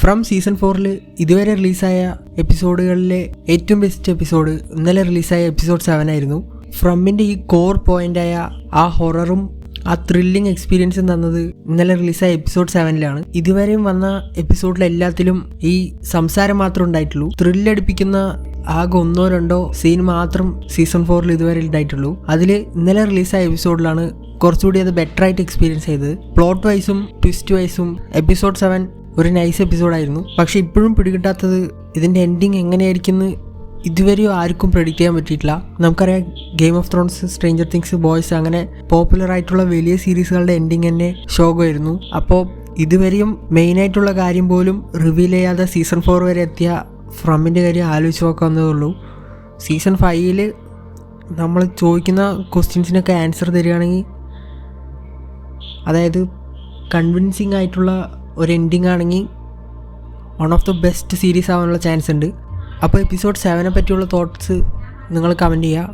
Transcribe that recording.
From season 4 ഇതുവരെ റിലീസായ എപ്പിസോഡുകളിലെ ഏറ്റവും ബെസ്റ്റ് എപ്പിസോഡ് ഇന്നലെ റിലീസായ എപ്പിസോഡ് 7 ആയിരുന്നു. ഫ്രമിൻ്റെ ഈ കോർ പോയിൻ്റായ ആ ഹൊററും ആ ത്രില്ലിംഗ് എക്സ്പീരിയൻസും തന്നത് ഇന്നലെ റിലീസായ എപ്പിസോഡ് 7 ഇതുവരെയും വന്ന എപ്പിസോഡിലെല്ലാത്തിലും ഈ സംസാരം മാത്രമേ ഉണ്ടായിട്ടുള്ളൂ. ത്രില്ലടിപ്പിക്കുന്ന ആകെ 1-2 സീൻ മാത്രം സീസൺ 4 ഇതുവരെ ഉണ്ടായിട്ടുള്ളൂ. അതിൽ ഇന്നലെ റിലീസായ എപ്പിസോഡിലാണ് കുറച്ചുകൂടി അത് ബെറ്റർ ആയിട്ട് എക്സ്പീരിയൻസ് ചെയ്തത്. പ്ലോട്ട് വൈസും ട്വിസ്റ്റ് വൈസും എപ്പിസോഡ് 7 ഒരു നൈസ് എപ്പിസോഡായിരുന്നു. പക്ഷെ ഇപ്പോഴും പിടികിട്ടാത്തത് ഇതിൻ്റെ എൻഡിങ് എങ്ങനെയായിരിക്കും ഇതുവരെയും ആർക്കും പ്രെഡിക്റ്റ് ചെയ്യാൻ പറ്റിയിട്ടില്ല. നമുക്കറിയാം game of Thrones, stranger things, boys അങ്ങനെ പോപ്പുലർ ആയിട്ടുള്ള വലിയ സീരീസുകളുടെ എൻഡിങ് തന്നെ ശോകമായിരുന്നു. അപ്പോൾ ഇതുവരെയും മെയിനായിട്ടുള്ള കാര്യം പോലും റിവീൽ ചെയ്യാതെ സീസൺ 4 വരെ എത്തിയ ഫ്രമിൻ്റെ കാര്യം ആലോചിച്ച് നോക്കാവുന്നതേ ഉള്ളൂ. സീസൺ 5 നമ്മൾ ചോദിക്കുന്ന ക്വസ്റ്റ്യൻസിനൊക്കെ ആൻസർ തരികയാണെങ്കിൽ, അതായത് കൺവിൻസിങ് ആയിട്ടുള്ള ഒരു എൻഡിങ് ആണെങ്കിൽ one of the best series ആവാനുള്ള ചാൻസ് ഉണ്ട്. അപ്പോൾ എപ്പിസോഡ് 7 പറ്റിയുള്ള തോട്ട്സ് നിങ്ങൾ കമൻറ്റ് ചെയ്യുക.